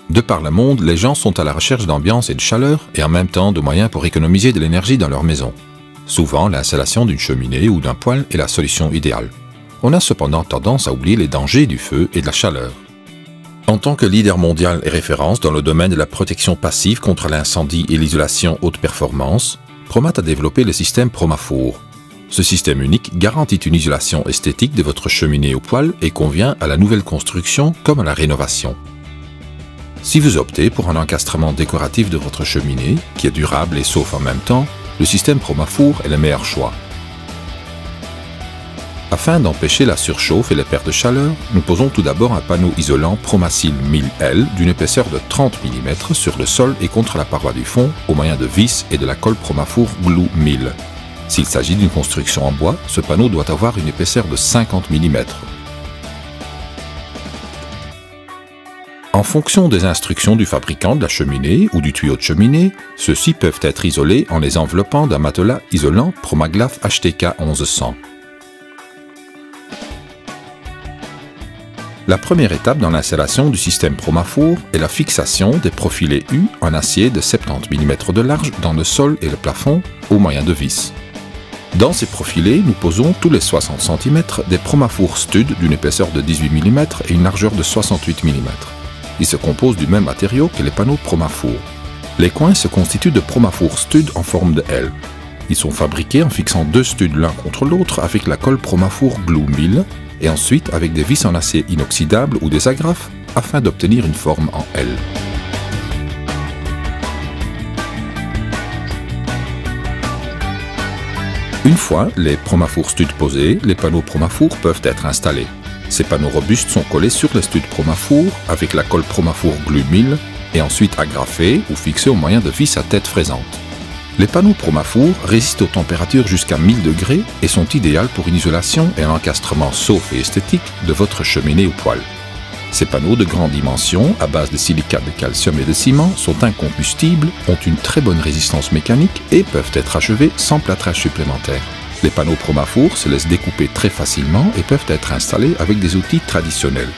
De par le monde, les gens sont à la recherche d'ambiance et de chaleur et en même temps de moyens pour économiser de l'énergie dans leur maison. Souvent, l'installation d'une cheminée ou d'un poêle est la solution idéale. On a cependant tendance à oublier les dangers du feu et de la chaleur. En tant que leader mondial et référence dans le domaine de la protection passive contre l'incendie et l'isolation haute performance, Promat a développé le système Promafour. Ce système unique garantit une isolation esthétique de votre cheminée ou poêle et convient à la nouvelle construction comme à la rénovation. Si vous optez pour un encastrement décoratif de votre cheminée, qui est durable et sauf en même temps, le système Promafour est le meilleur choix. Afin d'empêcher la surchauffe et les pertes de chaleur, nous posons tout d'abord un panneau isolant Promasil 1000L d'une épaisseur de 30 mm sur le sol et contre la paroi du fond au moyen de vis et de la colle Promafour Glue 1000. S'il s'agit d'une construction en bois, ce panneau doit avoir une épaisseur de 50 mm. En fonction des instructions du fabricant de la cheminée ou du tuyau de cheminée, ceux-ci peuvent être isolés en les enveloppant d'un matelas isolant Promaglaf HTK 1100. La première étape dans l'installation du système Promafour est la fixation des profilés U en acier de 70 mm de large dans le sol et le plafond au moyen de vis. Dans ces profilés, nous posons tous les 60 cm des Promafour Stud d'une épaisseur de 18 mm et une largeur de 68 mm. Ils se composent du même matériau que les panneaux Promafour. Les coins se constituent de Promafour Stud en forme de L. Ils sont fabriqués en fixant deux studs l'un contre l'autre avec la colle Promafour Glue 1000 et ensuite avec des vis en acier inoxydable ou des agrafes afin d'obtenir une forme en L. Une fois les Promafour Stud posés, les panneaux Promafour peuvent être installés. Ces panneaux robustes sont collés sur les studs Promafour avec la colle Promafour Glue 1000 et ensuite agrafés ou fixés au moyen de vis à tête fraisante. Les panneaux Promafour résistent aux températures jusqu'à 1000 degrés et sont idéaux pour une isolation et un encastrement sauf et esthétique de votre cheminée ou poêle. Ces panneaux de grande dimension, à base de silicate de calcium et de ciment, sont incombustibles, ont une très bonne résistance mécanique et peuvent être achevés sans plâtrage supplémentaire. Les panneaux Promafour se laissent découper très facilement et peuvent être installés avec des outils traditionnels.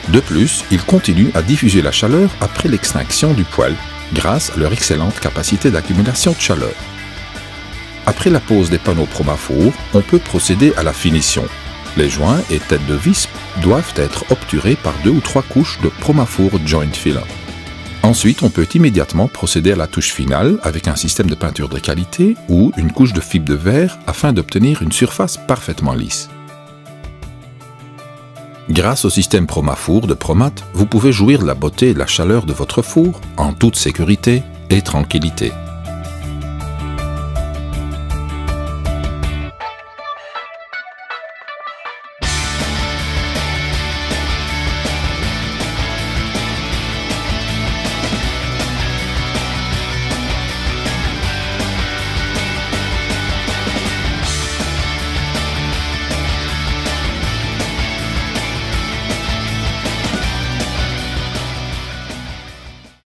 De plus, ils continuent à diffuser la chaleur après l'extinction du poêle, grâce à leur excellente capacité d'accumulation de chaleur. Après la pose des panneaux Promafour, on peut procéder à la finition. Les joints et têtes de vis doivent être obturés par 2 ou 3 couches de Promafour Joint Filler. Ensuite, on peut immédiatement procéder à la touche finale avec un système de peinture de qualité ou une couche de fibre de verre afin d'obtenir une surface parfaitement lisse. Grâce au système Promafour de Promat, vous pouvez jouir de la beauté et de la chaleur de votre four en toute sécurité et tranquillité.